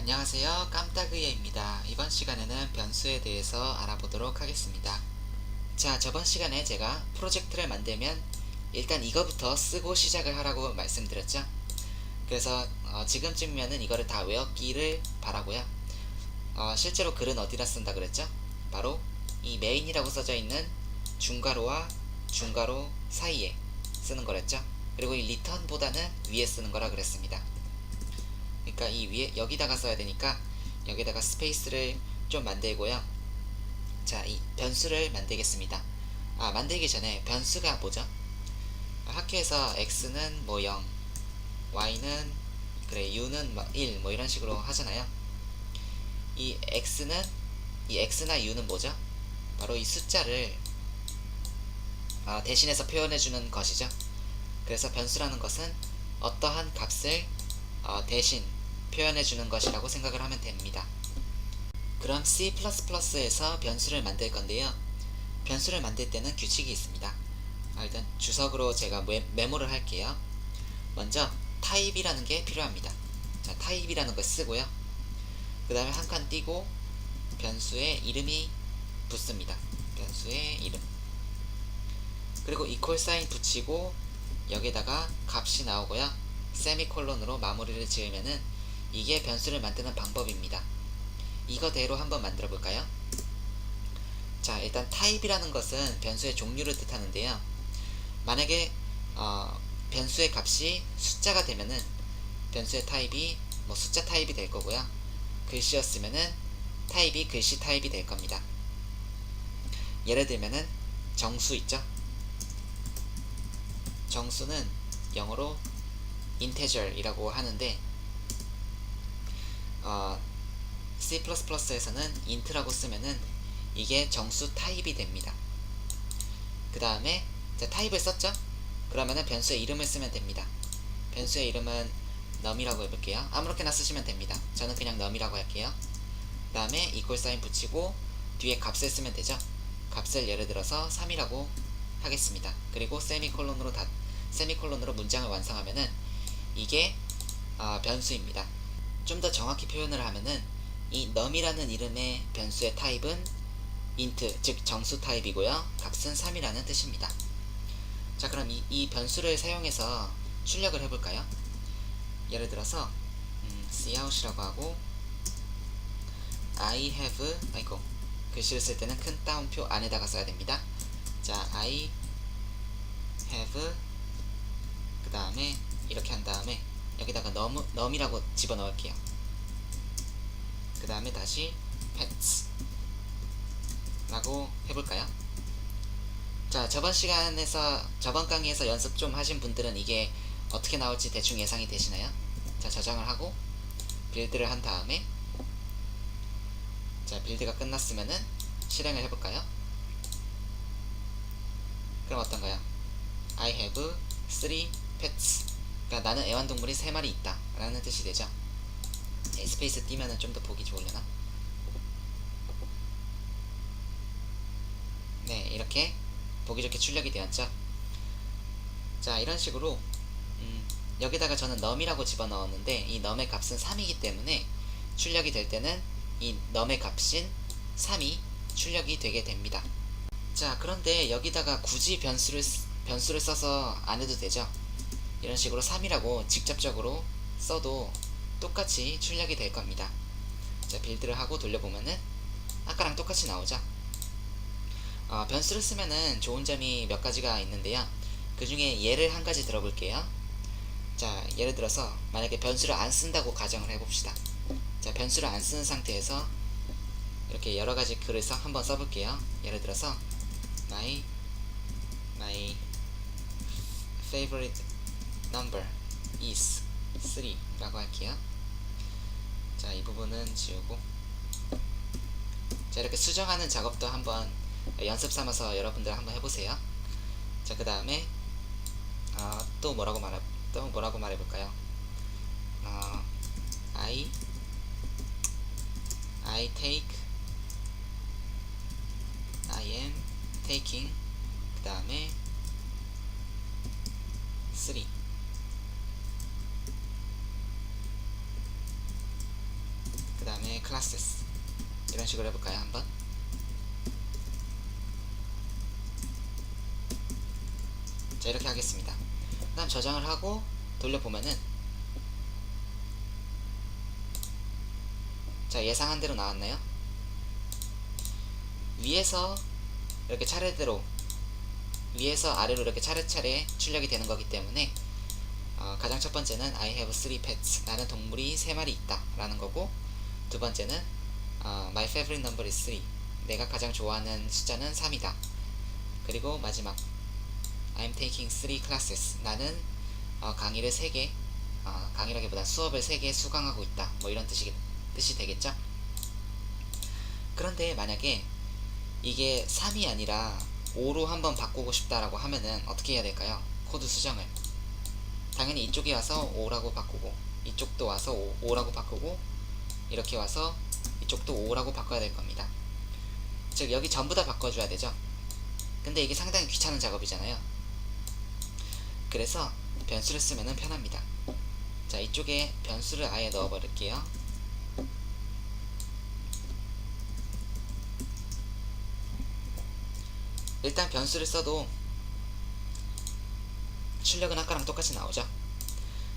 안녕하세요. 깜따그예입니다. 이번 시간에는 변수에 대해서 알아보도록 하겠습니다. 자, 저번 시간에 제가 프로젝트를 만들면 일단 이거부터 쓰고 시작을 하라고 말씀드렸죠. 그래서 지금쯤이면은 이거를 다 외웠기를 바라고요. 실제로 글은 어디다 쓴다 그랬죠? 바로 이 메인이라고 써져 있는 중괄호와 중괄호 사이에 쓰는 거랬죠. 그리고 이 리턴보다는 위에 쓰는 거라 그랬습니다. 그러니까 이 위에 여기다가 써야 되니까 여기다가 스페이스를 좀 만들고요. 자, 이 변수를 만들겠습니다. 만들기 전에 변수가 뭐죠? 학교에서 x는 뭐 0, y는 그래 u는 뭐 1, 뭐 이런 식으로 하잖아요. 이 x나 u는 뭐죠? 바로 이 숫자를 대신해서 표현해주는 것이죠. 그래서 변수라는 것은 어떠한 값을 대신 표현해주는 것이라고 생각을 하면 됩니다. 그럼 C++에서 변수를 만들 건데요. 변수를 만들 때는 규칙이 있습니다. 일단 주석으로 제가 메모를 할게요. 먼저 타입이라는 게 필요합니다. 자, 타입이라는 걸 쓰고요. 그 다음에 한 칸 띄고 변수의 이름이 붙습니다. 변수의 이름. 그리고 이퀄 사인 붙이고 여기다가 값이 나오고요. 세미콜론으로 마무리를 지으면은 이게 변수를 만드는 방법입니다. 이거대로 한번 만들어 볼까요? 자, 일단 타입이라는 것은 변수의 종류를 뜻하는데요. 만약에 변수의 값이 숫자가 되면은 변수의 타입이 뭐 숫자 타입이 될 거고요. 글씨였으면은 타입이 글씨 타입이 될 겁니다. 예를 들면은 정수 있죠? 정수는 영어로 integer이라고 하는데 C++에서는 int라고 쓰면은 이게 정수 타입이 됩니다. 그 다음에 타입을 썼죠? 그러면은 변수의 이름을 쓰면 됩니다. 변수의 이름은 num이라고 해볼게요. 아무렇게나 쓰시면 됩니다. 저는 그냥 num이라고 할게요. 그 다음에 이퀄 사인 붙이고 뒤에 값을 쓰면 되죠. 값을 예를 들어서 3이라고 하겠습니다. 그리고 세미콜론으로 문장을 완성하면은 이게 변수입니다. 좀 더 정확히 표현을 하면은 이 num이라는 이름의 변수의 타입은 int, 즉 정수 타입이고요. 값은 3이라는 뜻입니다. 자, 그럼 이 변수를 사용해서 출력을 해볼까요? 예를 들어서 cout이라고 하고 I have, 글씨를 쓸 때는 큰 따옴표 안에다가 써야 됩니다. 자, I have, 그 다음에 이렇게 한 다음에 여기다가 num이라고 집어넣을게요. 그 다음에 다시 pets 라고 해볼까요? 자, 저번 강의에서 연습 좀 하신 분들은 이게 어떻게 나올지 대충 예상이 되시나요? 자, 저장을 하고 빌드를 한 다음에 자, 빌드가 끝났으면은 실행을 해볼까요? 그럼 어떤가요? I have 3 pets. 그러니까 나는 애완동물이 3마리 있다 라는 뜻이 되죠. 스페이스 띄면은 좀 더 보기 좋으려나? 네, 이렇게 보기 좋게 출력이 되었죠. 자, 이런 식으로 여기다가 저는 num이라고 집어넣었는데 이 num의 값은 3이기 때문에 출력이 될 때는 이 num의 값인 3이 출력이 되게 됩니다. 자, 그런데 여기다가 굳이 변수를 써서 안 해도 되죠. 이런 식으로 3이라고 직접적으로 써도 똑같이 출력이 될 겁니다. 자, 빌드를 하고 돌려보면은 아까랑 똑같이 나오죠. 변수를 쓰면은 좋은 점이 몇 가지가 있는데요. 그 중에 예를 한 가지 들어볼게요. 자, 예를 들어서 만약에 변수를 안 쓴다고 가정을 해봅시다. 자, 변수를 안 쓰는 상태에서 이렇게 여러 가지 글을 한번 써볼게요. 예를 들어서 my favorite number is 3 라고 할게요. 자, 이 부분은 지우고 자, 이렇게 수정하는 작업도 한번 연습 삼아서 여러분들 한번 해보세요. 자, 그 다음에 또 뭐라고 말해볼까요? I am taking, 그 다음에 3. classes 이런 식으로 해볼까요? 한번. 자, 이렇게 하겠습니다. 그 다음 저장을 하고 돌려보면은, 자, 예상한 대로 나왔나요? 위에서 이렇게 차례대로, 위에서 아래로 이렇게 차례차례 출력이 되는 거기 때문에 가장 첫 번째는 I have 3 pets, 나는 동물이 3마리 있다 라는 거고, 두 번째는 My favorite number is 3, 내가 가장 좋아하는 숫자는 3이다. 그리고 마지막 I'm taking 3 classes, 나는 강의를 3개, 강의라기보다 수업을 3개 수강하고 있다, 뭐 이런 뜻이 되겠죠. 그런데 만약에 이게 3이 아니라 5로 한번 바꾸고 싶다라고 하면은 어떻게 해야 될까요? 코드 수정을. 당연히 이쪽에 와서 5라고 바꾸고, 이쪽도 와서 5라고 바꾸고, 이렇게 와서 이쪽도 5라고 바꿔야 될 겁니다. 즉 여기 전부 다 바꿔줘야 되죠. 근데 이게 상당히 귀찮은 작업이잖아요. 그래서 변수를 쓰면은 편합니다. 자, 이쪽에 변수를 아예 넣어 버릴게요. 일단 변수를 써도 출력은 아까랑 똑같이 나오죠.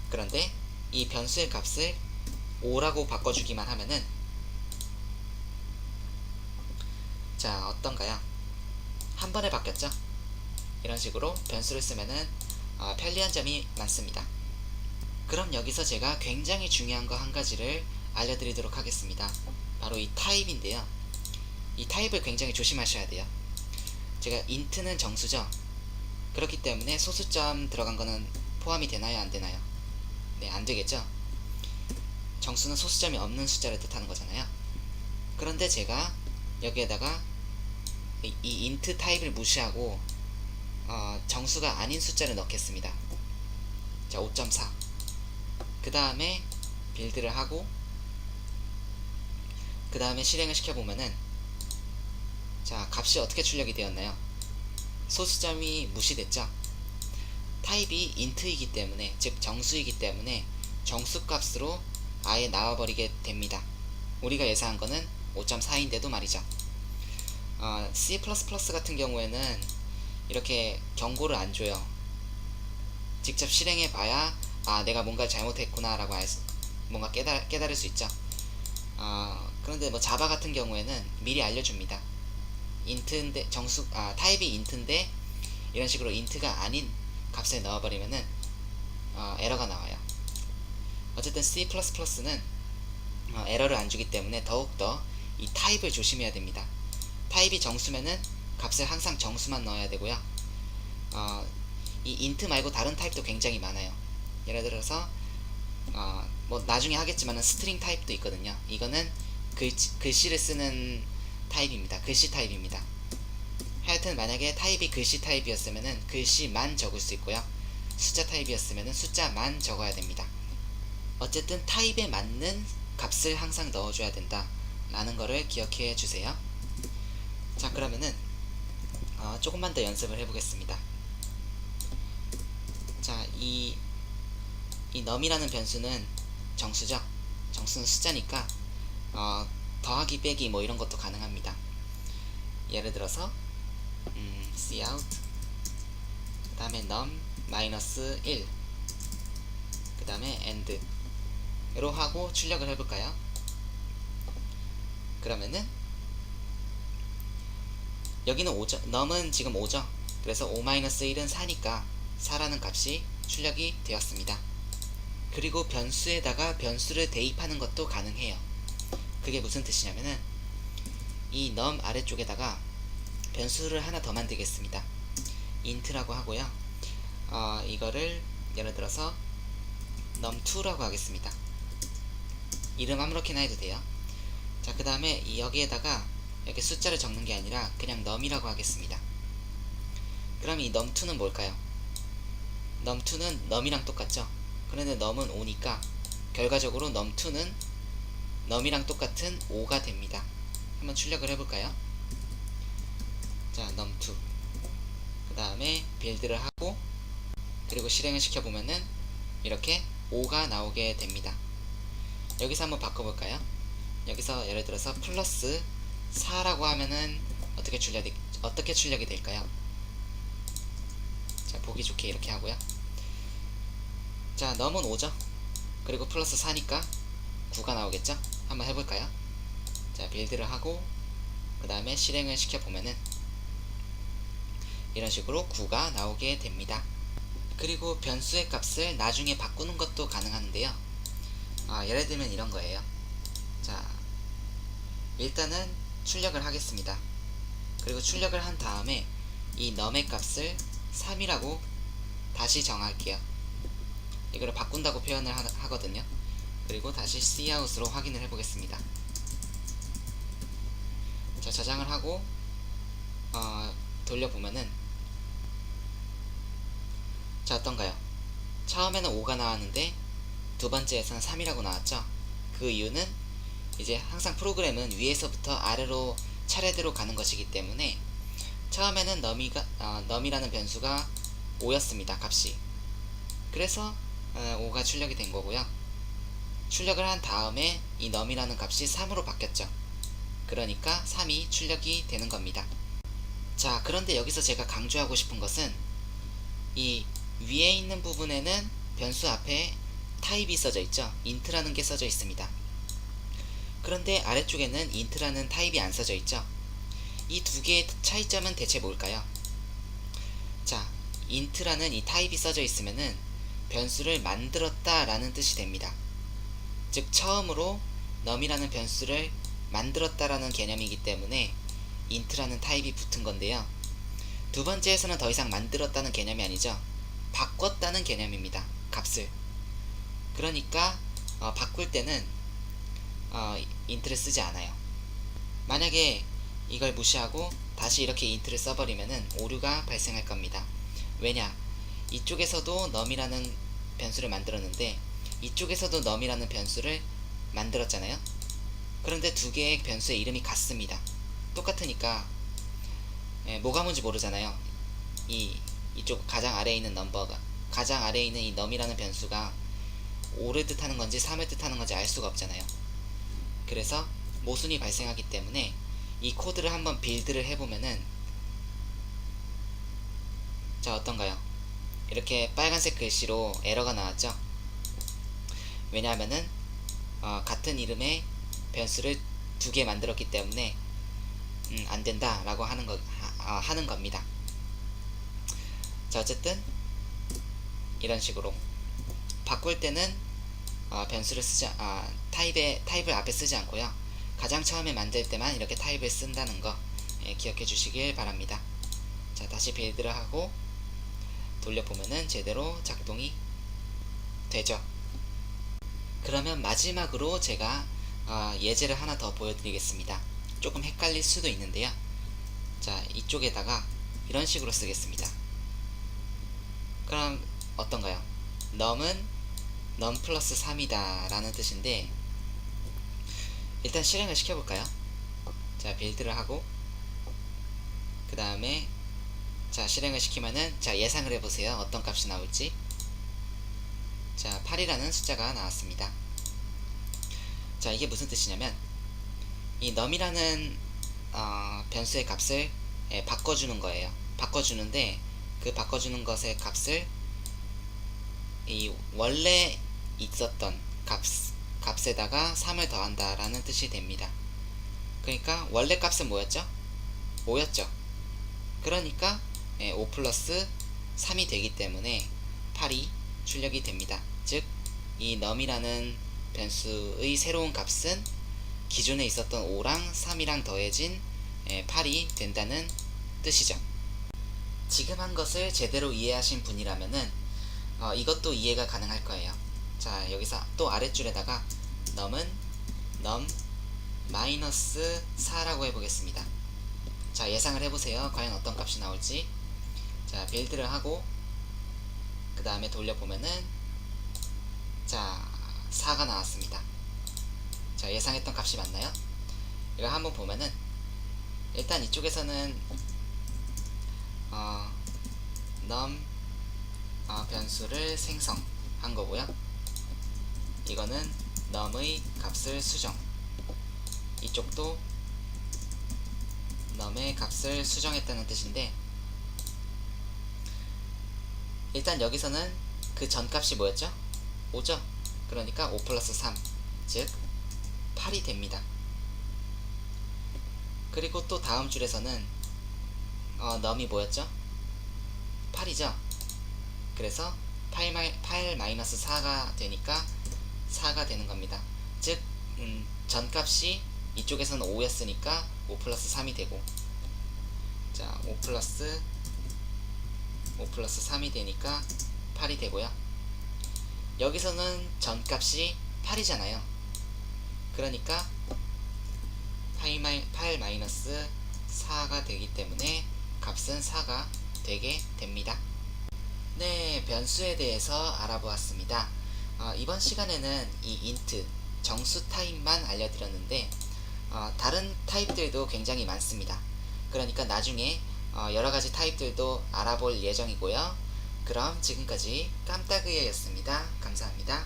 그런데 이 변수의 값을 5라고 바꿔주기만 하면은, 자, 어떤가요? 한 번에 바뀌었죠? 이런 식으로 변수를 쓰면은 편리한 점이 많습니다. 그럼 여기서 제가 굉장히 중요한 거 한 가지를 알려드리도록 하겠습니다. 바로 이 타입인데요. 이 타입을 굉장히 조심하셔야 돼요. 제가 int는 정수죠. 그렇기 때문에 소수점 들어간 거는 포함이 되나요? 안 되나요? 네, 안 되겠죠? 정수는 소수점이 없는 숫자를 뜻하는 거잖아요. 그런데 제가 여기에다가 이 int 타입을 무시하고 정수가 아닌 숫자를 넣겠습니다. 자, 5.4. 그 다음에 빌드를 하고, 그 다음에 실행을 시켜보면은, 자, 값이 어떻게 출력이 되었나요? 소수점이 무시됐죠? 타입이 int이기 때문에, 즉 정수이기 때문에 정수값으로 아예 나와버리게 됩니다. 우리가 예상한 거는 5.4인데도 말이죠. C++ 같은 경우에는 이렇게 경고를 안 줘요. 직접 실행해 봐야 내가 뭔가 잘못했구나 라고 뭔가 깨달을 수 있죠. 그런데 뭐 자바 같은 경우에는 미리 알려줍니다. int인데 타입이 int인데 이런 식으로 int가 아닌 값을 넣어버리면은 에러가 나와요. 어쨌든 C++는 에러를 안 주기 때문에 더욱더 이 타입을 조심해야 됩니다. 타입이 정수면은 값을 항상 정수만 넣어야 되고요. 이 int 말고 다른 타입도 굉장히 많아요. 예를 들어서 뭐 나중에 하겠지만은 스트링 타입도 있거든요. 이거는 글씨를 쓰는 타입입니다. 글씨 타입입니다. 하여튼 만약에 타입이 글씨 타입이었으면은 글씨만 적을 수 있고요. 숫자 타입이었으면은 숫자만 적어야 됩니다. 어쨌든 타입에 맞는 값을 항상 넣어줘야 된다 라는 거를 기억해 주세요. 자, 그러면은 조금만 더 연습을 해보겠습니다. 자, 이 num이라는 변수는 정수죠. 정수는 숫자니까 더하기 빼기 뭐 이런 것도 가능합니다. 예를 들어서 cout 그 다음에 num -1 그 다음에 end 로 하고 출력을 해볼까요? 그러면은 여기는 5죠. num은 지금 5죠. 그래서 5-1은 4니까 4라는 값이 출력이 되었습니다. 그리고 변수에다가 변수를 대입하는 것도 가능해요. 그게 무슨 뜻이냐면은 이 num 아래쪽에다가 변수를 하나 더 만들겠습니다. int라고 하고요. 이거를 예를 들어서 num2라고 하겠습니다. 이름 아무렇게나 해도 돼요. 자, 그 다음에 여기에다가 이렇게 숫자를 적는 게 아니라 그냥 num이라고 하겠습니다. 그럼 이 num2는 뭘까요? num2는 num이랑 똑같죠? 그런데 num은 5니까 결과적으로 num2는 num이랑 똑같은 5가 됩니다. 한번 출력을 해볼까요? 자, num2 그 다음에 빌드를 하고 그리고 실행을 시켜보면은 이렇게 5가 나오게 됩니다. 여기서 한번 바꿔볼까요? 여기서 예를 들어서 플러스 4라고 하면은 어떻게 출력이 될까요? 자, 보기 좋게 이렇게 하고요. 자, 넘은 5죠. 그리고 플러스 4니까 9가 나오겠죠? 한번 해볼까요? 자, 빌드를 하고 그 다음에 실행을 시켜보면은 이런 식으로 9가 나오게 됩니다. 그리고 변수의 값을 나중에 바꾸는 것도 가능한데요. 예를 들면 이런 거예요. 자, 일단은 출력을 하겠습니다. 그리고 출력을 한 다음에 이 num의 값을 3이라고 다시 정할게요. 이거를 바꾼다고 표현을 하거든요. 그리고 다시 cout으로 확인을 해보겠습니다. 자, 저장을 하고 돌려보면은 자, 어떤가요? 처음에는 5가 나왔는데 두 번째에서는 3이라고 나왔죠. 그 이유는 이제 항상 프로그램은 위에서부터 아래로 차례대로 가는 것이기 때문에 처음에는 num이라는 변수가 5였습니다. 값이. 그래서 5가 출력이 된 거고요. 출력을 한 다음에 이 num이라는 값이 3으로 바뀌었죠. 그러니까 3이 출력이 되는 겁니다. 자, 그런데 여기서 제가 강조하고 싶은 것은 이 위에 있는 부분에는 변수 앞에 타입이 써져 있죠. int라는 게 써져 있습니다. 그런데 아래쪽에는 int라는 타입이 안 써져 있죠. 이 두 개의 차이점은 대체 뭘까요? 자, int라는 이 타입이 써져 있으면은 변수를 만들었다 라는 뜻이 됩니다. 즉 처음으로 num이라는 변수를 만들었다라는 개념이기 때문에 int라는 타입이 붙은 건데요. 두 번째에서는 더 이상 만들었다는 개념이 아니죠. 바꿨다는 개념입니다. 값을. 그러니까 바꿀 때는 int를 쓰지 않아요. 만약에 이걸 무시하고 다시 이렇게 int를 써버리면은 오류가 발생할 겁니다. 왜냐? 이쪽에서도 num이라는 변수를 만들었는데 이쪽에서도 num이라는 변수를 만들었잖아요. 그런데 두 개의 변수의 이름이 같습니다. 똑같으니까 뭐가 뭔지 모르잖아요. 이쪽 가장 아래에 있는 가장 아래에 있는 이 num이라는 변수가 5를 뜻하는 건지 3을 뜻하는 건지 알 수가 없잖아요. 그래서 모순이 발생하기 때문에 이 코드를 한번 빌드를 해보면은 자, 어떤가요? 이렇게 빨간색 글씨로 에러가 나왔죠. 왜냐하면은 같은 이름의 변수를 두 개 만들었기 때문에 안된다 라고 하는 겁니다. 자, 어쨌든 이런 식으로 바꿀 때는 변수를 타입을 앞에 쓰지 않고요. 가장 처음에 만들 때만 이렇게 타입을 쓴다는 거 기억해 주시길 바랍니다. 자, 다시 빌드를 하고 돌려보면은 제대로 작동이 되죠. 그러면 마지막으로 제가 예제를 하나 더 보여드리겠습니다. 조금 헷갈릴 수도 있는데요. 자, 이쪽에다가 이런 식으로 쓰겠습니다. 그럼 어떤가요? num은 num 플러스 3이다 라는 뜻인데 일단 실행을 시켜볼까요? 자, 빌드를 하고 그 다음에 자, 실행을 시키면은 자, 예상을 해보세요. 어떤 값이 나올지. 자, 8이라는 숫자가 나왔습니다. 자, 이게 무슨 뜻이냐면 이 num이라는 변수의 값을 바꿔주는 거예요. 바꿔주는데 그 바꿔주는 것의 값을 이 원래 있었던 값에다가 3을 더한다 라는 뜻이 됩니다. 그러니까 원래 값은 뭐였죠? 5였죠. 그러니까 5 플러스 3이 되기 때문에 8이 출력이 됩니다. 즉 이 num이라는 변수의 새로운 값은 기존에 있었던 5랑 3이랑 더해진 8이 된다는 뜻이죠. 지금 한 것을 제대로 이해하신 분이라면은 이것도 이해가 가능할 거예요. 자, 여기서 또 아랫줄에다가 num은 num 마이너스 4라고 해보겠습니다. 자, 예상을 해보세요. 과연 어떤 값이 나올지. 자, 빌드를 하고 그 다음에 돌려보면은 자, 4가 나왔습니다. 자, 예상했던 값이 맞나요? 이거 한번 보면은 일단 이쪽에서는 num 변수를 생성한 거고요. 이거는 num의 값을 수정. 이쪽도 num의 값을 수정했다는 뜻인데, 일단 여기서는 그 전값이 뭐였죠? 5죠? 그러니까 5 플러스 3, 즉 8이 됩니다. 그리고 또 다음 줄에서는 num이 뭐였죠? 8이죠? 그래서 8 마이너스 4가 되니까 4가 되는 겁니다. 즉 전값이 이쪽에서는 5였으니까 5 플러스 3이 되고, 자 5 플러스 3이 되니까 8이 되고요. 여기서는 전값이 8이잖아요. 그러니까 8 마이너스 4가 되기 때문에 값은 4가 되게 됩니다. 네, 변수에 대해서 알아보았습니다. 이번 시간에는 이 int, 정수 타입만 알려드렸는데 다른 타입들도 굉장히 많습니다. 그러니까 나중에 여러가지 타입들도 알아볼 예정이고요. 그럼 지금까지 깜따그이였습니다. 감사합니다.